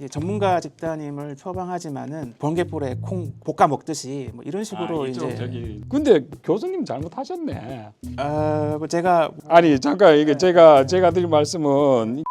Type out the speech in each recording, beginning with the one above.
이제 전문가 집단임을 표방하지만은 번개불에 콩 볶아 먹듯이 뭐 이런 식으로 이제 근데 교수님 잘못하셨네. 뭐 제가 아니 잠깐 이게 제가 드릴 말씀은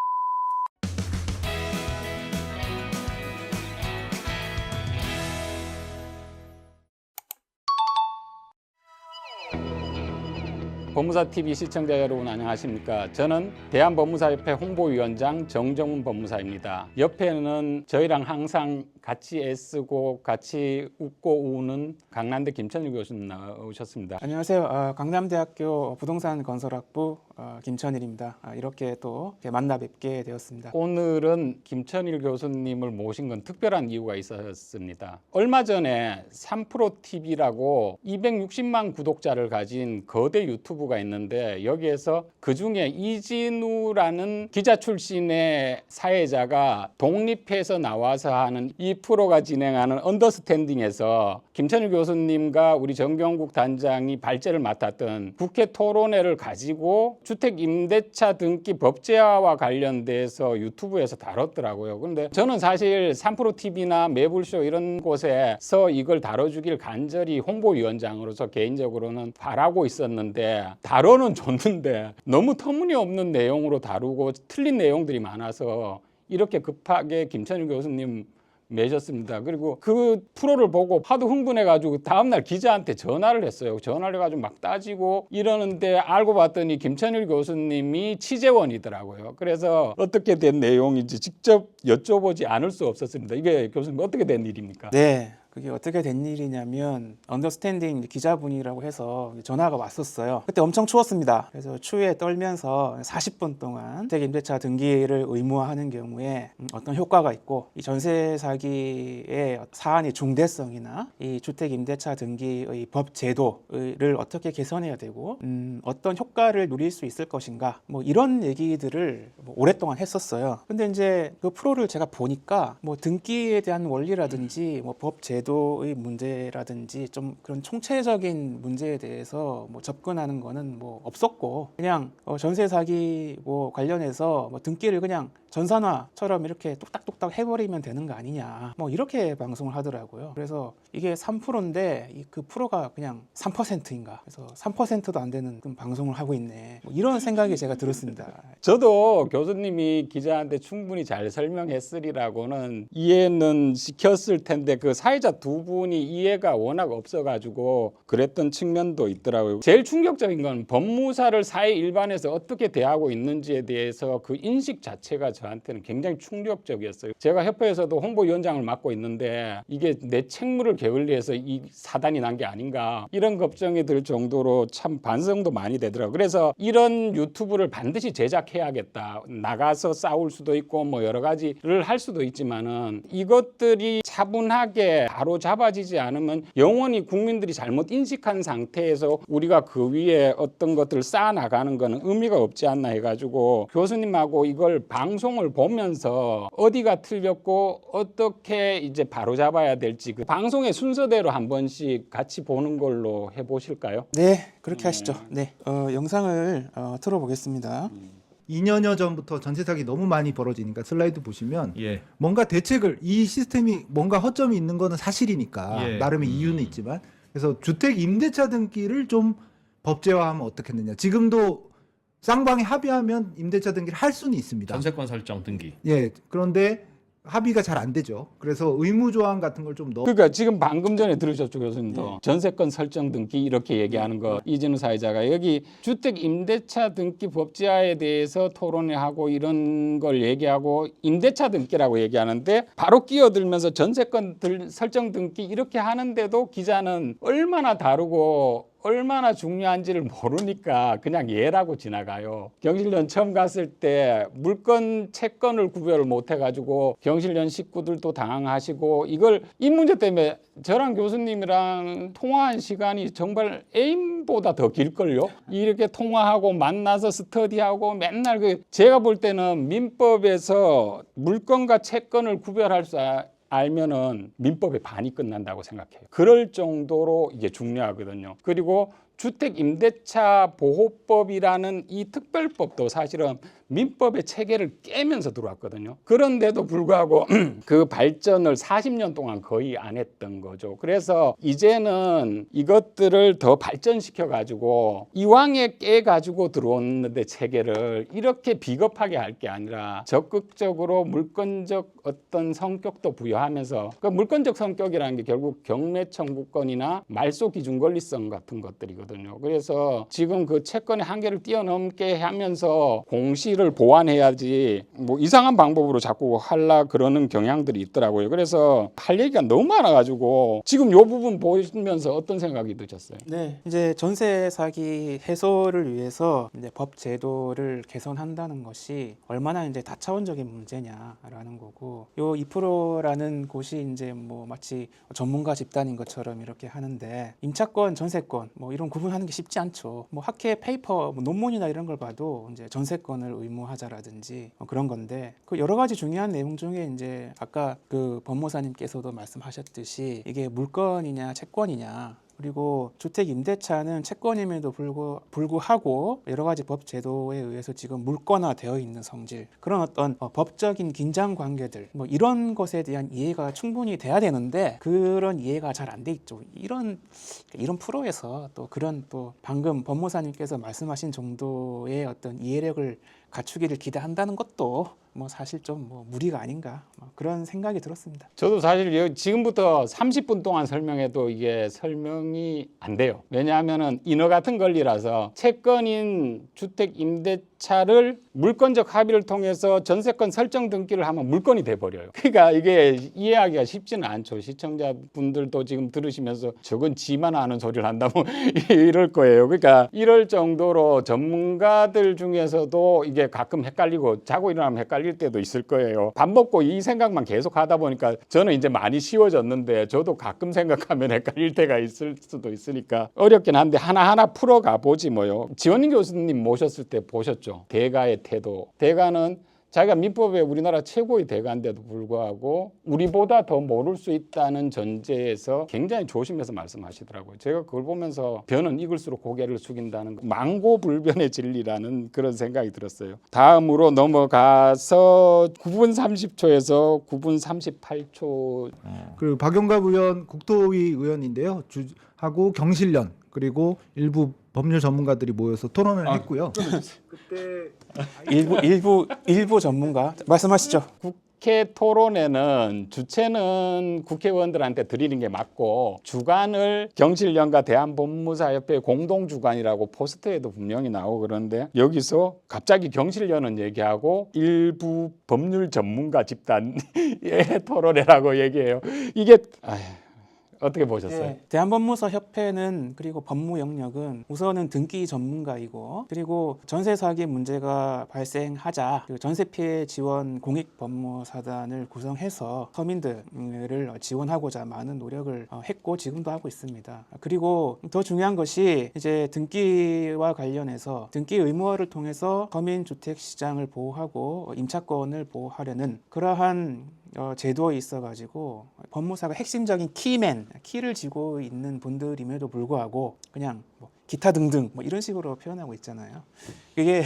법무사TV 시청자 여러분 안녕하십니까. 저는 대한법무사협회 홍보위원장 정정훈 법무사입니다. 옆에는 저희랑 항상 같이 애쓰고 같이 웃고 우는 강남대 김천일 교수님 나오셨습니다. 안녕하세요. 강남대학교 부동산 건설학부 김천일입니다. 이렇게 또 만나 뵙게 되었습니다. 오늘은 김천일 교수님을 모신 건 특별한 이유가 있었습니다. 얼마 전에 3프로TV라고 260만 구독자를 가진 거대 유튜브가 있는데 여기에서 그중에 이진우라는 기자 출신의 사회자가 독립해서 나와서 하는 이 프로가 진행하는 언더스탠딩에서 김천일 교수님과 우리 정경국 단장이 발제를 맡았던 국회 토론회를 가지고 주택 임대차 등기 법제화와 관련돼서 유튜브에서 다뤘더라고요. 그런데 저는 사실 3프로TV나 매불쇼 이런 곳에서 이걸 다뤄주길 간절히 홍보위원장으로서 개인적으로는 바라고 있었는데 다뤄는 줬는데 너무 터무니없는 내용으로 다루고 틀린 내용들이 많아서 이렇게 급하게 김천일 교수님 매셨습니다. 그리고 그 프로를 보고 하도 흥분해가지고 다음날 기자한테 전화를 했어요. 전화를 해가지고 막 따지고 이러는데 알고 봤더니 김천일 교수님이 취재원이더라고요. 그래서 어떻게 된 내용인지 직접 여쭤보지 않을 수 없었습니다. 이게 교수님 어떻게 된 일입니까? 네. 그게 어떻게 된 일이냐면 언더스탠딩 기자분이라고 해서 전화가 왔었어요. 그때 엄청 추웠습니다. 그래서 추위에 떨면서 40분 동안 주택 임대차 등기를 의무화하는 경우에 어떤 효과가 있고 이 전세 사기의 사안의 중대성이나 이 주택 임대차 등기의 법 제도를 어떻게 개선해야 되고 어떤 효과를 누릴 수 있을 것인가 뭐 이런 얘기들을 오랫동안 했었어요. 근데 이제 그 프로를 제가 보니까 뭐 등기에 대한 원리라든지 뭐 법 제도의 문제라든지 좀 그런 총체적인 문제에 대해서 뭐 접근하는 거는 뭐 없었고 그냥 전세 사기 뭐 관련해서 뭐 등기를 그냥 전산화처럼 이렇게 뚝딱뚝딱 해버리면 되는 거 아니냐 뭐 이렇게 방송을 하더라고요. 그래서 이게 3%인데 그 프로가 그냥 3%인가 그래서 3%도 안 되는 방송을 하고 있네 뭐 이런 생각이 제가 들었습니다. 저도 교수님이 기자한테 충분히 잘 설명했으리라고는 이해는 시켰을 텐데 그 사회자 두 분이 이해가 워낙 없어가지고 그랬던 측면도 있더라고요. 제일 충격적인 건 법무사를 사회 일반에서 어떻게 대하고 있는지에 대해서 그 인식 자체가 저한테는 굉장히 충격적이었어요. 제가 협회에서도 홍보위원장을 맡고 있는데 이게 내 책무를 게을리해서 이 사단이 난 게 아닌가 이런 걱정이 들 정도로 참 반성도 많이 되더라고요. 그래서 이런 유튜브를 반드시 제작해야겠다. 나가서 싸울 수도 있고 뭐 여러 가지를 할 수도 있지만은 이것들이 차분하게 바로 잡아지지 않으면 영원히 국민들이 잘못 인식한 상태에서 우리가 그 위에 어떤 것들을 쌓아 나가는 거는 의미가 없지 않나 해가지고 교수님하고 이걸 방송을 보면서 어디가 틀렸고 어떻게 이제 바로 잡아야 될지 그 방송의 순서대로 한 번씩 같이 보는 걸로 해보실까요? 네, 그렇게 하시죠. 네, 영상을 틀어보겠습니다. 2년여 전부터 전세 사기 너무 많이 벌어지니까 슬라이드 보시면 예. 뭔가 대책을 이 시스템이 뭔가 허점이 있는 거는 사실이니까 예. 나름의 이유는 있지만 그래서 주택 임대차 등기를 좀 법제화하면 어떻겠느냐. 지금도 쌍방이 합의하면 임대차 등기를 할 수는 있습니다. 전세권 설정 등기. 예. 그런데 합의가 잘 안 되죠. 그래서 의무 조항 같은 걸 좀 넣어. 그러니까 지금 방금 전에 들으셨죠 교수님도 전세권 설정 등기 이렇게 얘기하는 거 이진우 사회자가 여기 주택 임대차 등기 법제화에 대해서 토론회 하고 이런 걸 얘기하고 임대차 등기라고 얘기하는데 바로 끼어들면서 전세권 설정 등기 이렇게 하는데도 기자는 얼마나 다르고 얼마나 중요한지를 모르니까 그냥 예라고 지나가요. 경실련 처음 갔을 때 물건 채권을 구별을 못 해가지고 경실련 식구들도 당황하시고 이걸 이 문제 때문에 저랑 교수님이랑 통화한 시간이 정말 애인보다 더 길걸요. 이렇게 통화하고 만나서 스터디하고 맨날 제가 볼 때는 민법에서 물건과 채권을 구별할 수 알면은 민법의 반이 끝난다고 생각해요. 그럴 정도로 이게 중요하거든요. 그리고 주택 임대차 보호법이라는 이 특별법도 사실은 민법의 체계를 깨면서 들어왔거든요. 그런데도 불구하고 그 발전을 40년 동안 거의 안 했던 거죠. 그래서 이제는 이것들을 더 발전시켜 가지고 이왕에 깨 가지고 들어오는데 체계를 이렇게 비겁하게 할 게 아니라 적극적으로 물권적 어떤 성격도 부여하면서 그 물권적 성격이라는 게 결국 경매 청구권이나 말소 기준 권리성 같은 것들이거든요. 그래서 지금 그 채권의 한계를 뛰어넘게 하면서 공시를 보완해야지 뭐 이상한 방법으로 자꾸 하려 그러는 경향들이 있더라고요. 그래서 할 얘기가 너무 많아가지고 지금 이 부분 보시면서 어떤 생각이 드셨어요? 네, 이제 전세 사기 해소를 위해서 이제 법 제도를 개선한다는 것이 얼마나 이제 다차원적인 문제냐라는 거고, 요 2%라는 곳이 이제 뭐 마치 전문가 집단인 것처럼 이렇게 하는데, 임차권, 전세권 뭐 이런 구분하는 게 쉽지 않죠. 뭐 학회 페이퍼, 뭐 논문이나 이런 걸 봐도 이제 전세권을 의무하자라든지 뭐 그런 건데, 그 여러 가지 중요한 내용 중에 이제 아까 그 법무사님께서도 말씀하셨듯이 이게 물건이냐 채권이냐, 그리고 주택 임대차는 채권임에도 불구하고 여러 가지 법 제도에 의해서 지금 물권화되어 있는 성질, 그런 어떤 법적인 긴장 관계들, 뭐 이런 것에 대한 이해가 충분히 돼야 되는데 그런 이해가 잘 안 돼 있죠. 이런 프로에서 또 그런 또 방금 법무사님께서 말씀하신 정도의 어떤 이해력을 갖추기를 기대한다는 것도 뭐 사실 좀 뭐 무리가 아닌가, 뭐 그런 생각이 들었습니다. 저도 사실 지금부터 30분 동안 설명해도 이게 설명이 안 돼요. 왜냐하면은 인허 같은 권리라서 채권인 주택 임대차를 물권적 합의를 통해서 전세권 설정 등기를 하면 물권이 돼 버려요. 그러니까 이게 이해하기가 쉽지는 않죠. 시청자분들도 지금 들으시면서 저건 지만 아는 소리를 한다 뭐 이럴 거예요. 그러니까 이럴 정도로 전문가들 중에서도 이게 가끔 헷갈리고 자고 일어나면 헷갈릴 때도 있을 거예요. 밥 먹고 이 생각만 계속 하다 보니까 저는 이제 많이 쉬워졌는데 저도 가끔 생각하면 헷갈릴 때가 있을 수도 있으니까 어렵긴 한데 하나하나 풀어가 보지 뭐요. 지원인 교수님 모셨을 때 보셨죠? 대가의 태도. 대가는 자기가 민법에 우리나라 최고의 대가인데도 불구하고 우리보다 더 모를 수 있다는 전제에서 굉장히 조심해서 말씀하시더라고요. 제가 그걸 보면서 변은 익을수록 고개를 숙인다는 거, 망고불변의 진리라는 그런 생각이 들었어요. 다음으로 넘어가서 9분 30초에서 9분 38초. 그 박용갑 의원 국토위 의원인데요. 하고 경실련 그리고 일부 법률 전문가들이 모여서 토론을 했고요. 그때 일부 전문가 말씀하시죠. 국회 토론회는 주체는 국회의원들한테 드리는 게 맞고 주관을 경실련과 대한법무사협회 공동주관이라고 포스터에도 분명히 나오고 그런데 여기서 갑자기 경실련은 얘기하고 일부 법률 전문가 집단의 토론회라고 얘기해요. 이게 어떻게 보셨어요? 네, 대한법무사협회는 그리고 법무 영역은 우선은 등기 전문가이고, 그리고 전세 사기 문제가 발생하자 그 전세 피해 지원 공익 법무사단을 구성해서 서민들을 지원하고자 많은 노력을 했고 지금도 하고 있습니다. 그리고 더 중요한 것이 이제 등기와 관련해서 등기 의무화를 통해서 서민 주택 시장을 보호하고 임차권을 보호하려는 그러한 제도에 있어가지고 법무사가 핵심적인 키를 쥐고 있는 분들임에도 불구하고 그냥 뭐 기타 등등 뭐 이런 식으로 표현하고 있잖아요. 이게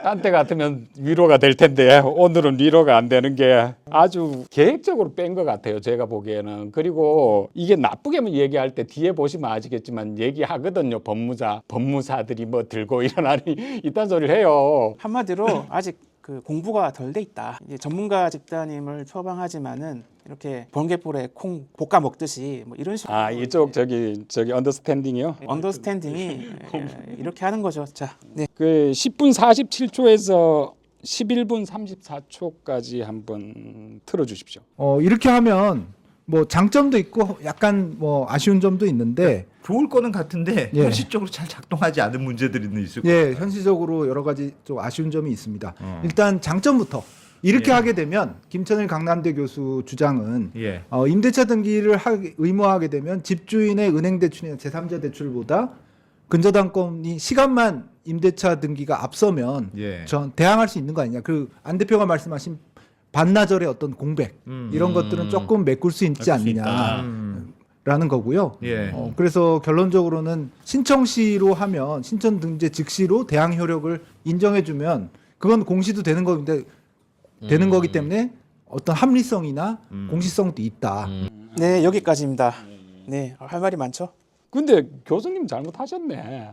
딴 때 같으면 위로가 될 텐데 오늘은 위로가 안 되는 게 아주 계획적으로 뺀 것 같아요. 제가 보기에는. 그리고 이게 나쁘게만 얘기할 때 뒤에 보시면 아시겠지만 얘기하거든요. 법무사들이 뭐 들고 일어나니 이딴 소리를 해요. 한마디로 아직 그 공부가 덜 돼 있다. 이제 전문가 집단임을 표방하지만은 이렇게 번개불에 콩 볶아 먹듯이 뭐 이런 식으로 이쪽 저기 언더스탠딩이요. 언더스탠딩이 이렇게 하는 거죠. 자, 네. 그 10분 47초에서 11분 34초까지 한번 틀어 주십시오. 이렇게 하면 뭐 장점도 있고 약간 뭐 아쉬운 점도 있는데 좋을 거는 같은데 예. 현실적으로 잘 작동하지 않은 문제들이 있을 거예요. 예, 현실적으로 여러 가지 좀 아쉬운 점이 있습니다. 일단 장점부터 이렇게 예. 하게 되면 김천일 강남대 교수 주장은 예. 임대차 등기를 의무화하게 되면 집주인의 은행 대출이나 제3자 대출보다 근저당권이 시간만 임대차 등기가 앞서면 예. 대항할 수 있는 거 아니냐. 그 안 대표가 말씀하신 반나절의 어떤 공백 이런 것들은 조금 메꿀 수 있지 않느냐. 라는 거고요. 예. 그래서 결론적으로는 신청 시로 하면 신청 등재 즉시로 대항 효력을 인정해주면 그건 공시도 되는 건데 되는 거기 때문에 어떤 합리성이나 공시성도 있다. 네, 여기까지입니다. 네, 할 말이 많죠. 근데 교수님 잘못하셨네.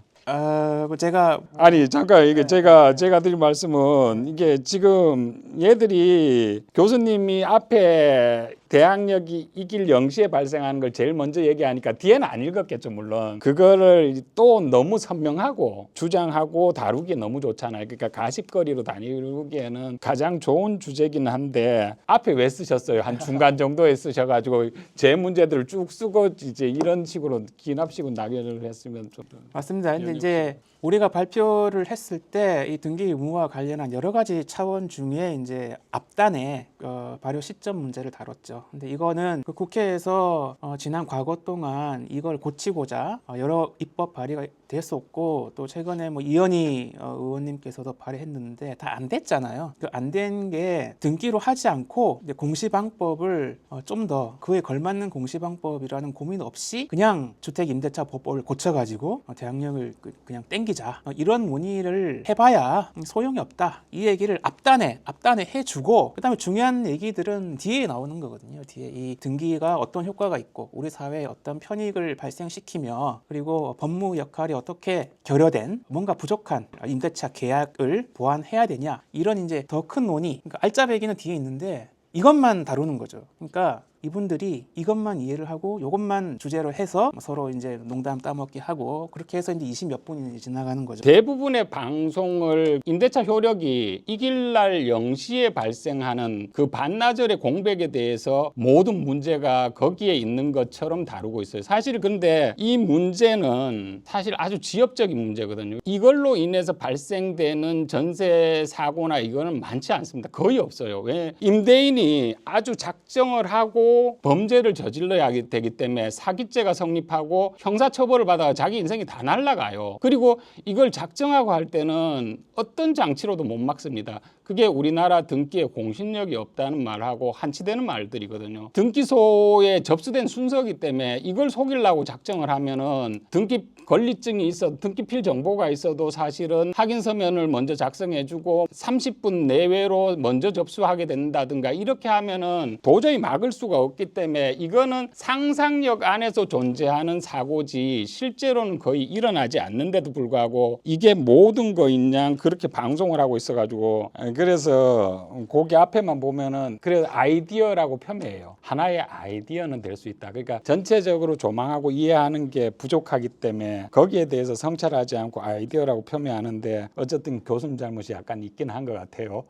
뭐 제가 아니 잠깐 이게 제가 드릴 말씀은 이게 지금 얘들이 교수님이 앞에 대항력이 이길 0시에 발생하는 걸 제일 먼저 얘기하니까 뒤에는 안 읽었겠죠 물론. 그거를 또 너무 선명하고 주장하고 다루기 너무 좋잖아요. 그러니까 가십거리로 다루기에는 가장 좋은 주제긴 한데 앞에 왜 쓰셨어요? 한 중간 정도에 쓰셔가지고 제 문제들을 쭉 쓰고 이제 이런 식으로 기납식으로 낙연을 했으면 좀 맞습니다. 근데 이제 우리가 발표를 했을 때 이 등기 의무와 관련한 여러 가지 차원 중에 이제 앞단에 발효 시점 문제를 다뤘죠. 근데 이거는 그 국회에서 지난 과거 동안 이걸 고치고자 여러 입법 발의가 됐었고 또 최근에 뭐 이현희 의원님께서도 발의했는데 다 안 됐잖아요. 그 안 된 게 등기로 하지 않고 이제 공시방법을 좀 더 그에 걸맞는 공시방법이라는 고민 없이 그냥 주택임대차법을 고쳐가지고 대항력을 그냥 땡기자 이런 논의를 해봐야 소용이 없다. 이 얘기를 앞단에 해주고 그다음에 중요한 얘기들은 뒤에 나오는 거거든요. 뒤에 이 등기가 어떤 효과가 있고 우리 사회에 어떤 편익을 발생시키며 그리고 법무 역할이 어떻게 결여된 뭔가 부족한 임대차 계약을 보완해야 되냐 이런 이제 더 큰 논의. 그러니까 알짜배기는 뒤에 있는데 이것만 다루는 거죠. 그러니까 이분들이 이것만 이해를 하고 이것만 주제로 해서 서로 이제 농담 따먹기 하고 그렇게 해서 이제 20몇 분이 지나가는 거죠. 대부분의 방송을 임대차 효력이 이길 날 0시에 발생하는 그 반나절의 공백에 대해서 모든 문제가 거기에 있는 것처럼 다루고 있어요. 사실 근데 이 문제는 사실 아주 지엽적인 문제거든요. 이걸로 인해서 발생되는 전세 사고나 이거는 많지 않습니다. 거의 없어요. 왜? 임대인이 아주 작정을 하고 범죄를 저질러야 되기 때문에 사기죄가 성립하고 형사처벌을 받아 자기 인생이 다 날아가요. 그리고 이걸 작정하고 할 때는 어떤 장치로도 못 막습니다. 그게 우리나라 등기에 공신력이 없다는 말하고 한치되는 말들이거든요. 등기소에 접수된 순서이기 때문에 이걸 속이려고 작정을 하면은 등기 권리증이 있어 등기필 정보가 있어도 사실은 확인 서면을 먼저 작성해주고 30분 내외로 먼저 접수하게 된다든가 이렇게 하면은 도저히 막을 수가 없기 때문에 이거는 상상력 안에서 존재하는 사고지 실제로는 거의 일어나지 않는데도 불구하고 이게 모든 거인 양 그렇게 방송을 하고 있어가지고 그래서 거기 앞에만 보면은 그래서 아이디어라고 폄훼해요. 하나의 아이디어는 될 수 있다. 그러니까 전체적으로 조망하고 이해하는 게 부족하기 때문에 거기에 대해서 성찰하지 않고 아이디어라고 폄훼하는데 어쨌든 교수님 잘못이 약간 있긴 한 것 같아요.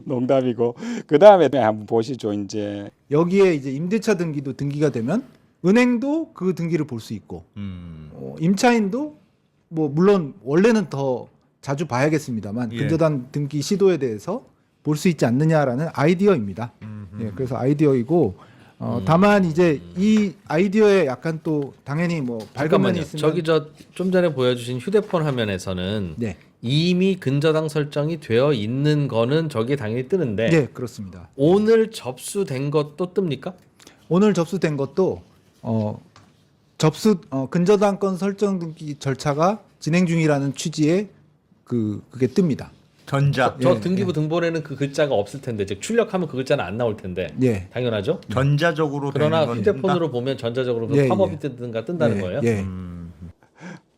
농담이고 그 다음에 한번 보시죠. 이제 여기에 이제 임대차 등기도 등기가 되면 은행도 그 등기를 볼 수 있고 임차인도 뭐 물론 원래는 더 자주 봐야겠습니다만 예. 근저당 등기 시도에 대해서 볼 수 있지 않느냐라는 아이디어입니다. 예, 그래서 아이디어이고 다만 이제 이 아이디어에 약간 또 당연히 뭐 밝은 면이 잠깐만요. 있으면 저기 저 좀 전에 보여주신 휴대폰 화면에서는 네, 이미 근저당 설정이 되어 있는 거는 저게 당연히 뜨는데 네 그렇습니다. 오늘 접수된 것도 뜹니까? 오늘 접수된 것도 근저당권 설정 등기 절차가 진행 중이라는 취지의 그게 뜹니다. 전자 저 예, 등기부 등본에는 그 글자가 없을 텐데 즉 출력하면 그 글자는 안 나올 텐데 예. 당연하죠. 전자적으로 그러나 되는 건 휴대폰으로 보면 전자적으로 예, 팝업이 예. 뜨든가 뜬다는 예, 거예요. 예.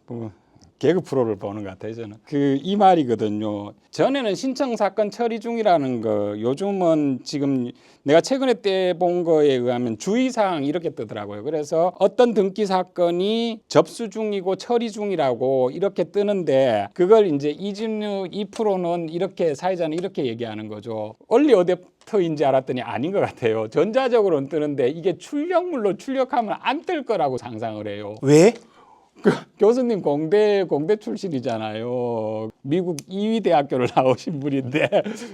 뭐 개그 프로를 보는 것 같아요. 저는 이 말이거든요. 전에는 신청 사건 처리 중이라는 거 요즘은 지금 내가 최근에 떼본 거에 의하면 주의사항 이렇게 뜨더라고요. 그래서 어떤 등기 사건이 접수 중이고 처리 중이라고 이렇게 뜨는데 그걸 이제 이진우 2%는 이렇게 사회자는 이렇게 얘기하는 거죠. 얼리 어댑터인지 알았더니 아닌 것 같아요. 전자적으로는 뜨는데 이게 출력물로 출력하면 안 뜰 거라고 상상을 해요. 왜? 교수님 공대 출신이잖아요. 미국 2위 대학교를 나오신 분인데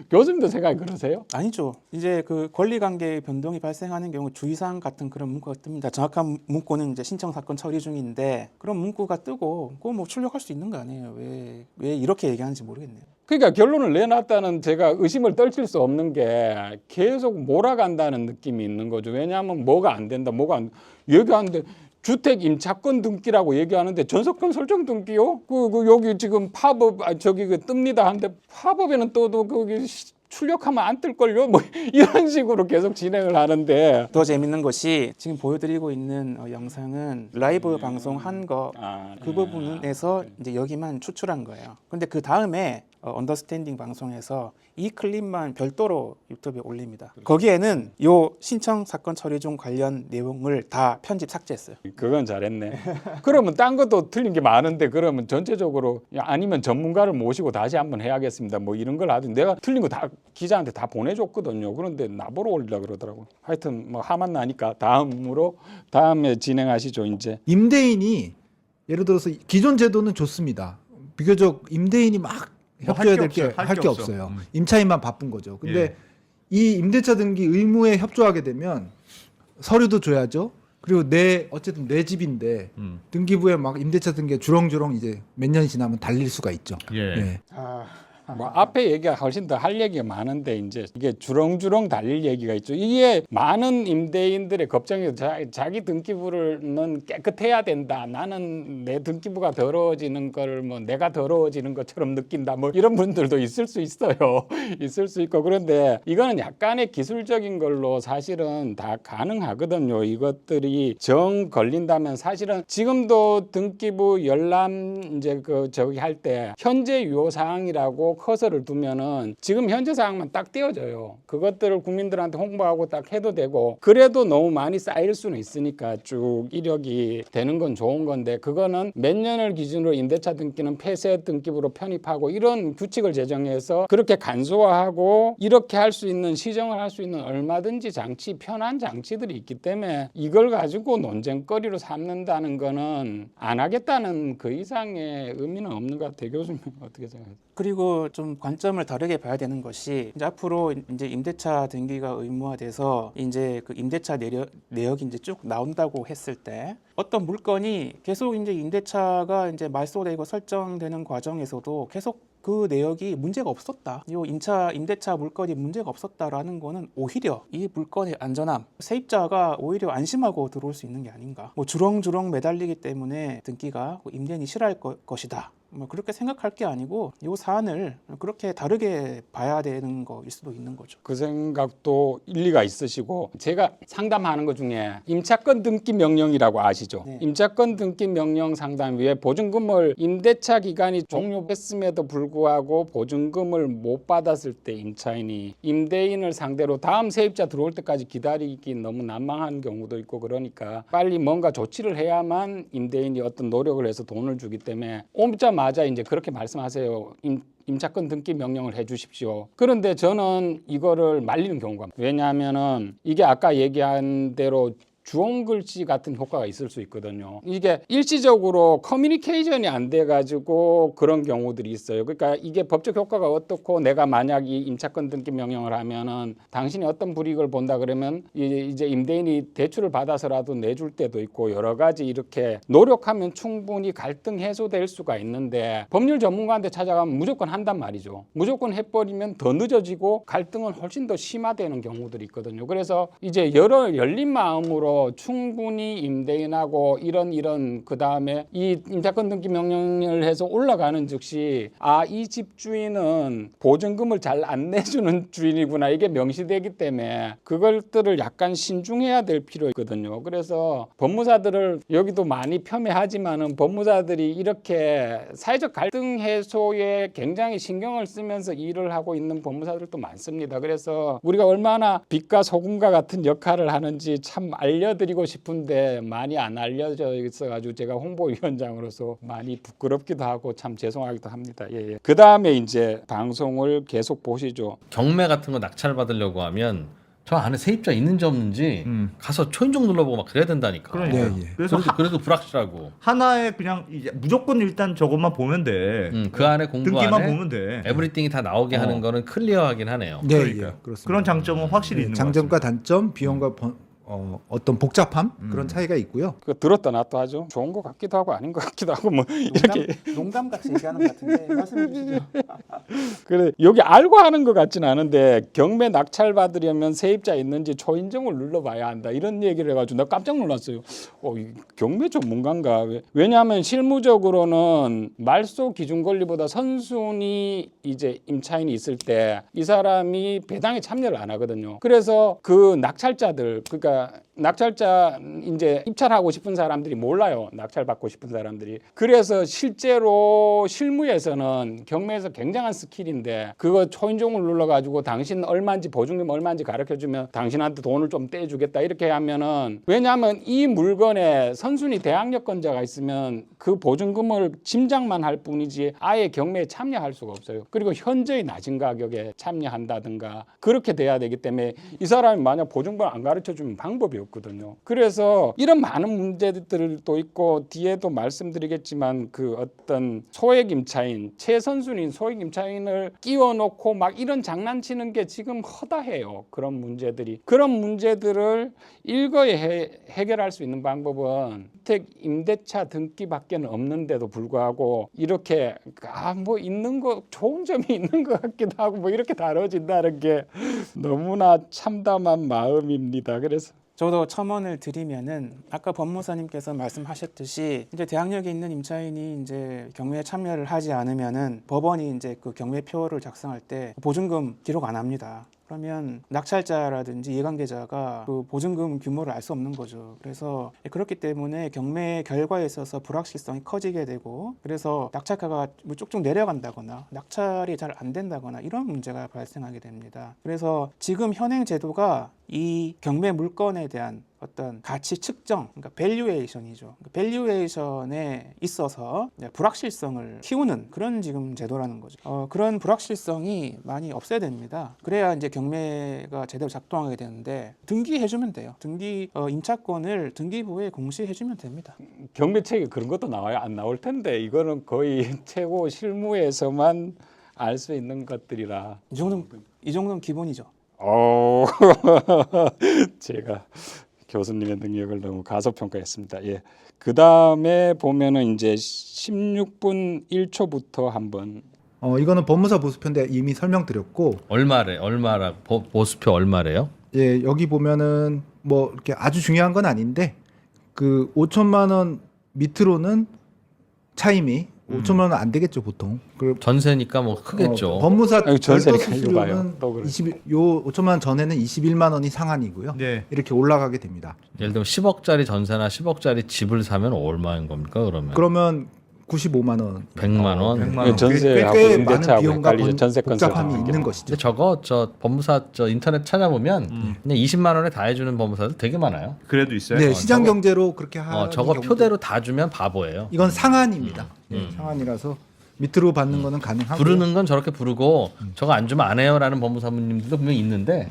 교수님도 생각이 그러세요? 아니죠. 이제 그 권리관계 변동이 발생하는 경우 주의사항 같은 그런 문구가 뜹니다. 정확한 문구는 이제 신청 사건 처리 중인데 그런 문구가 뜨고 그거 뭐 출력할 수 있는 거 아니에요. 왜 이렇게 얘기하는지 모르겠네요. 그러니까 결론을 내놨다는 제가 의심을 떨칠 수 없는 게 계속 몰아간다는 느낌이 있는 거죠. 왜냐하면 뭐가 안 된다, 뭐가 안 얘기하는데 주택 임차권 등기라고 얘기하는데 전세권 설정 등기요? 그 여기 지금 팝업 저기 그 뜹니다 하는데 팝업에는 떠도 거기 출력하면 안 뜰걸요? 뭐 이런 식으로 계속 진행을 하는데 더 재밌는 것이 지금 보여드리고 있는 영상은 라이브 방송한 거 그 부분에서 이제 여기만 추출한 거예요. 근데 그 다음에 언더스탠딩 방송에서 이 클립만 별도로 유튜브에 올립니다. 거기에는 요 신청 사건 처리 중 관련 내용을 다 편집 삭제했어요. 그건 잘했네. 그러면 딴 것도 틀린 게 많은데 그러면 전체적으로 아니면 전문가를 모시고 다시 한번 해야겠습니다. 뭐 이런 걸 하든 내가 틀린 거 다 기자한테 다 보내줬거든요. 그런데 나보러 올리려 그러더라고. 하여튼 뭐 하만 나니까 다음에 진행하시죠 이제. 임대인이 예를 들어서 기존 제도는 좋습니다. 비교적 임대인이 막 협조해야 될 게 할 게 없어요. 임차인만 바쁜 거죠. 근데 예. 이 임대차 등기 의무에 협조하게 되면 서류도 줘야죠. 그리고 어쨌든 내 집인데 등기부에 막 임대차 등기가 주렁주렁 이제 몇 년이 지나면 달릴 수가 있죠. 예. 뭐 앞에 얘기가 훨씬 더 할 얘기가 많은데 이제 이게 주렁주렁 달릴 얘기가 있죠. 이게 많은 임대인들의 걱정이 자기 등기부는 깨끗해야 된다. 나는 내 등기부가 더러워지는 걸 뭐 내가 더러워지는 것처럼 느낀다. 뭐 이런 분들도 있을 수 있어요. 있을 수 있고 그런데 이거는 약간의 기술적인 걸로 사실은 다 가능하거든요. 이것들이 정 걸린다면 사실은 지금도 등기부 열람 이제 그 저기 할 때 현재 유효 사항이라고 커서를 두면은 지금 현재 사항만 딱 띄워져요. 그것들을 국민들한테 홍보하고 딱 해도 되고 그래도 너무 많이 쌓일 수는 있으니까 쭉 이력이 되는 건 좋은 건데 그거는 몇 년을 기준으로 임대차 등기는 폐쇄 등기부로 편입하고 이런 규칙을 제정해서 그렇게 간소화하고 이렇게 할 수 있는 시정을 할 수 있는 얼마든지 편한 장치들이 있기 때문에 이걸 가지고 논쟁거리로 삼는다는 거는 안 하겠다는 그 이상의 의미는 없는 것 같아요. 교수님 어떻게 생각하세요? 그리고 좀 관점을 다르게 봐야 되는 것이 이제 앞으로 이제 임대차 등기가 의무화돼서 이제 그 임대차 내역이 이제 쭉 나온다고 했을 때 어떤 물건이 계속 이제 임대차가 이제 말소되고 설정되는 과정에서도 계속 그 내역이 문제가 없었다. 이 임대차 물건이 문제가 없었다라는 거는 오히려 이 물건의 안전함, 세입자가 오히려 안심하고 들어올 수 있는 게 아닌가. 뭐 주렁주렁 매달리기 때문에 등기가 임대인이 싫어할 것이다. 뭐 그렇게 생각할 게 아니고 이 사안을 그렇게 다르게 봐야 되는 거일 수도 있는 거죠. 그 생각도 일리가 있으시고 제가 상담하는 것 중에 임차권 등기 명령이라고 아시죠? 네. 임차권 등기 명령 상담 위에 보증금을 임대차 기간이 종료했음에도 불구하고 보증금을 못 받았을 때 임차인이 임대인을 상대로 다음 세입자 들어올 때까지 기다리기 너무 난망한 경우도 있고 그러니까 빨리 뭔가 조치를 해야만 임대인이 어떤 노력을 해서 돈을 주기 때문에 오자마자 이제 그렇게 말씀하세요. 임차권 등기 명령을 해 주십시오. 그런데 저는 이거를 말리는 경우가 많아요. 왜냐하면은 이게 아까 얘기한 대로 주홍 글씨 같은 효과가 있을 수 있거든요. 이게 일시적으로 커뮤니케이션이 안 돼가지고 그런 경우들이 있어요. 그러니까 이게 법적 효과가 어떻고 내가 만약 이 임차권 등기 명령을 하면은 당신이 어떤 불이익을 본다 그러면 이제 임대인이 대출을 받아서라도 내줄 때도 있고 여러 가지 이렇게 노력하면 충분히 갈등 해소될 수가 있는데 법률 전문가한테 찾아가면 무조건 한단 말이죠. 무조건 해버리면 더 늦어지고 갈등은 훨씬 더 심화되는 경우들이 있거든요. 그래서 이제 열린 마음으로 충분히 임대인하고 이런 그 다음에 이 임차권 등기 명령을 해서 올라가는 즉시 이 집주인은 보증금을 잘 안 내주는 주인이구나 이게 명시되기 때문에 그것들을 약간 신중해야 될 필요 있거든요. 그래서 법무사들을 여기도 많이 폄훼하지만은 법무사들이 이렇게 사회적 갈등 해소에 굉장히 신경을 쓰면서 일을 하고 있는 법무사들도 많습니다. 그래서 우리가 얼마나 빛과 소금과 같은 역할을 하는지 참 알려드리고 싶은데 많이 안 알려져 있어가지고 제가 홍보위원장으로서 많이 부끄럽기도 하고 참 죄송하기도 합니다. 예. 그 다음에 이제 방송을 계속 보시죠. 경매 같은 거 낙찰 받으려고 하면 저 안에 세입자 있는지 없는지 가서 초인종 눌러보고 막 그래야 된다니까. 그러니까요. 예, 예. 그래서 불확실하고. 하나에 그냥 이제 무조건 일단 저것만 보면 돼. 그 안에 공부 등기만 안에 보면 돼. 에브리띵이 다 나오게 하는 거는 클리어하긴 하네요. 네, 그러니까요. 예, 그렇습니다. 그런 장점은 확실히 있는 것 장점과 같습니다. 단점, 비용과 어떤 복잡함 그런 차이가 있고요. 그 들었다 놨다 하죠. 좋은 것 같기도 하고 아닌 것 같기도 하고 뭐 이렇게 농담 같이 얘기하는 것 같은데 말씀해 주시죠. 그래 여기 알고 하는 것 같지는 않은데 경매 낙찰 받으려면 세입자 있는지 초인종을 눌러봐야 한다 이런 얘기를 해가지고 나 깜짝 놀랐어요. 이 경매 전문가인가? 왜냐하면 실무적으로는 말소 기준 권리보다 선순위 이제 임차인이 있을 때 이 사람이 배당에 참여를 안 하거든요. 그래서 그 낙찰자들 그러니까 낙찰자 이제 입찰하고 싶은 사람들이 몰라요. 낙찰 받고 싶은 사람들이. 그래서 실제로 실무에서는 경매에서 굉장한 스킬인데 그거 초인종을 눌러가지고 당신 얼마인지 보증금 얼마인지 가르쳐주면 당신한테 돈을 좀 떼주겠다 이렇게 하면은 왜냐하면 이 물건에 선순위 대항력권자가 있으면 그 보증금을 짐작만 할 뿐이지 아예 경매에 참여할 수가 없어요. 그리고 현저히 낮은 가격에 참여한다든가 그렇게 돼야 되기 때문에 이 사람이 만약 보증금을 안 가르쳐주면 방법이 없거든요. 그래서 이런 많은 문제들도 있고 뒤에도 말씀드리겠지만 그 어떤 소액 임차인 최선순위인 소액 임차인을 끼워놓고 막 이런 장난치는 게 지금 허다해요. 그런 문제들을 일거에 해결할 수 있는 방법은 주택 임대차 등기밖에는 없는데도 불구하고 이렇게 뭐 있는 거 좋은 점이 있는 것 같기도 하고 뭐 이렇게 다뤄진다는 게 너무나 참담한 마음입니다. 그래서 저도 첨언을 드리면은 아까 법무사님께서 말씀하셨듯이 이제 대항력이 있는 임차인이 이제 경매에 참여를 하지 않으면은 법원이 이제 그 경매표를 작성할 때 보증금 기록 안 합니다. 그러면 낙찰자라든지 이해관계자가 그 보증금 규모를 알 수 없는 거죠. 그래서 그렇기 때문에 경매 결과에 있어서 불확실성이 커지게 되고 그래서 낙찰가가 뭐 쭉쭉 내려간다거나 낙찰이 잘 안 된다거나 이런 문제가 발생하게 됩니다. 그래서 지금 현행 제도가 이 경매 물건에 대한 어떤 가치 측정, 그러니까 밸류에이션이죠. 밸류에이션에 있어서 불확실성을 키우는 그런 지금 제도라는 거죠. 그런 불확실성이 많이 없애야 됩니다. 그래야 이제 경매가 제대로 작동하게 되는데 등기해주면 돼요. 임차권을 등기부에 공시해주면 됩니다. 경매책에 그런 것도 나와요? 안 나올 텐데 이거는 거의 최고 실무에서만 알 수 있는 것들이라 이 정도는 기본이죠. 제가 교수님의 능력을 너무 가소평가했습니다. 예. 그 다음에 보면은 이제 16분 1초부터 한번 이거는 법무사 보수표인데 이미 설명드렸고 얼마라 보수표 얼마래요? 예, 여기 보면은 뭐 이렇게 아주 중요한 건 아닌데 그 5천만 원 밑으로는 차임이 5천만 원은 안 되겠죠 보통. 그리고 전세니까 뭐 크겠죠. 법무사 아니, 전세니까 별도 이거 봐요. 수수료는 또 그래. 5천만 원 전에는 21만 원이 상한이고요. 네. 이렇게 올라가게 됩니다. 예를 들면 10억짜리 전세나 10억짜리 집을 사면 얼마인 겁니까 그러면? 그러면 95만 원. 100만 원. 100만 원. 전세하고 꽤 많은 임대차하고 비용과 헷갈리죠. 전세권 복잡함이 세금. 있는 것이죠. 근데 저거 법무사 인터넷 찾아보면 그냥 20만 원에 다 해주는 법무사들 되게 많아요. 그래도 있어요? 네, 시장 경제로 그렇게 하는 저거 경우도 표대로 다 주면 바보예요. 이건 상한입니다. 예, 상한이라서 밑으로 받는 거는 가능하고 부르는 건 저렇게 부르고 저거 안 주면 안 해요라는 법무사님들도 분명히 있는데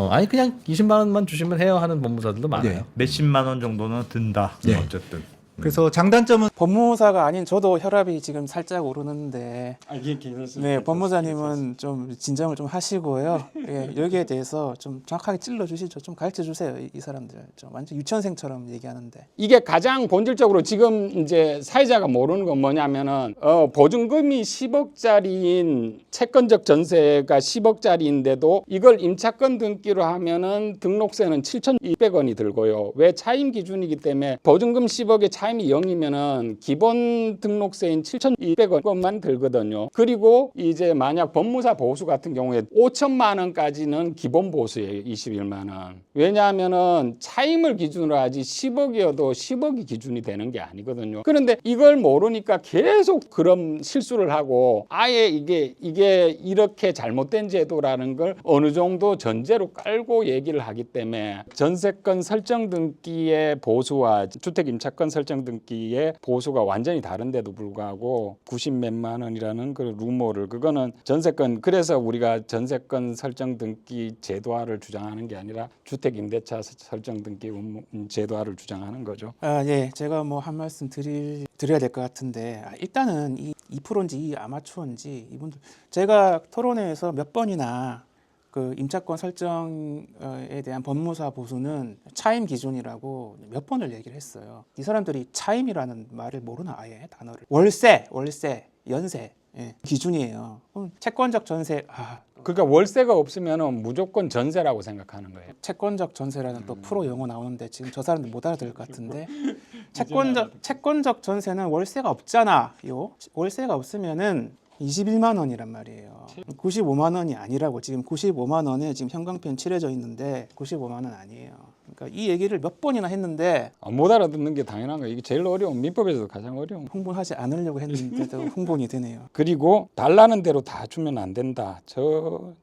아니 그냥 20만 원만 주시면 해요 하는 법무사들도 많아요. 네. 몇십만 원 정도는 든다. 네. 어쨌든. 그래서 장단점은 법무사가 아닌 저도 혈압이 지금 살짝 오르는데 이게 괜찮습니다. 네, 법무사님은 좀 진정을 좀 하시고요. 예, 여기에 대해서 좀 정확하게 찔러 주시죠. 좀 가르쳐 주세요. 이 사람들 좀 완전 유치원생처럼 얘기하는데. 이게 가장 본질적으로 지금 이제 사회자가 모르는 건 뭐냐면은 보증금이 10억짜리인 채권적 전세가 10억짜리인데도 이걸 임차권 등기로 하면은 등록세는 7,200원이 들고요. 왜 차임 기준이기 때문에 보증금 10억에 차임이 0이면은 기본 등록세인 7,200원만 들거든요. 그리고 이제 만약 법무사 보수 같은 경우에 5천만 원까지는 기본 보수예요. 21만 원. 왜냐하면은 차임을 기준으로 하지 10억이어도 10억이 기준이 되는 게 아니거든요. 그런데 이걸 모르니까 계속 그런 실수를 하고 아예 이게 이렇게 잘못된 제도라는 걸 어느 정도 전제로 깔고 얘기를 하기 때문에 전세권 설정 등기의 보수와 주택 임차권 설정 등기의 보수가 완전히 다른데도 불구하고 90 몇만 원이라는 그 루머를 그거는 전세권 그래서 우리가 전세권 설정 등기 제도화를 주장하는 게 아니라 주택 임대차 설정 등기 제도화를 주장하는 거죠. 예, 제가 뭐 한 말씀 드려야 될 것 같은데 일단은 이 2%인지 이 아마추어인지 이분들 제가 토론회에서 몇 번이나 그 임차권 설정에 대한 법무사 보수는 차임 기준이라고 몇 번을 얘기를 했어요. 이 사람들이 차임이라는 말을 모르나 아예 단어를. 월세, 연세 기준이에요. 그럼 채권적 전세 그러니까 월세가 없으면 무조건 전세라고 생각하는 거예요. 채권적 전세라는 또 프로 용어 나오는데 지금 저 사람들 못 알아들을 것 같은데 채권적 전세는 월세가 없잖아요. 월세가 없으면은 21만 원이란 말이에요. 95만 원이 아니라고. 지금 95만 원에 지금 형광펜 칠해져 있는데 95만 원 아니에요. 그러니까 이 얘기를 몇 번이나 했는데 못 알아듣는 게 당연한 거예요. 이게 제일 어려운 민법에서 가장 어려운. 홍보하지 않으려고 했는데도 홍보이 되네요. 그리고 달라는 대로 다 주면 안 된다.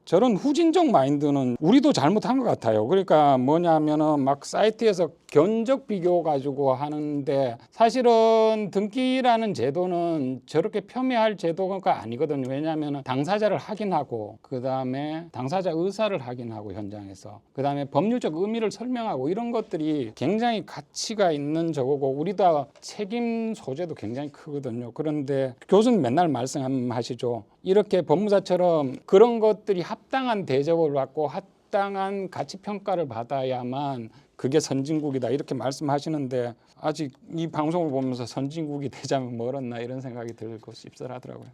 저런 후진적 마인드는 우리도 잘못한 것 같아요. 그러니까 뭐냐면은 막 사이트에서 견적 비교 가지고 하는데 사실은 등기라는 제도는 저렇게 폄훼할 제도가 아니거든요. 왜냐하면 당사자를 확인하고 그 다음에 당사자 의사를 확인하고 현장에서 그 다음에 법률적 의미를 설명하고 이런 것들이 굉장히 가치가 있는 저거고 우리도 책임 소재도 굉장히 크거든요. 그런데 교수님 맨날 말씀하시죠. 이렇게 법무사처럼 그런 것들이 합당한 대접을 받고 합당한 가치 평가를 받아야만 그게 선진국이다 이렇게 말씀하시는데 아직 이 방송을 보면서 선진국이 되자면 멀었나 이런 생각이 들고 씁쓸하더라고요.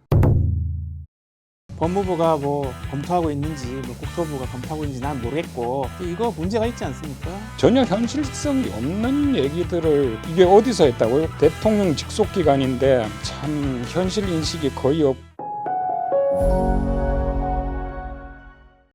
법무부가 뭐 검토하고 있는지 뭐 국토부가 검토하고 있는지 난 모르겠고 이거 문제가 있지 않습니까? 전혀 현실성이 없는 얘기들을 이게 어디서 했다고요? 대통령 직속기관인데 참 현실 인식이 거의 없고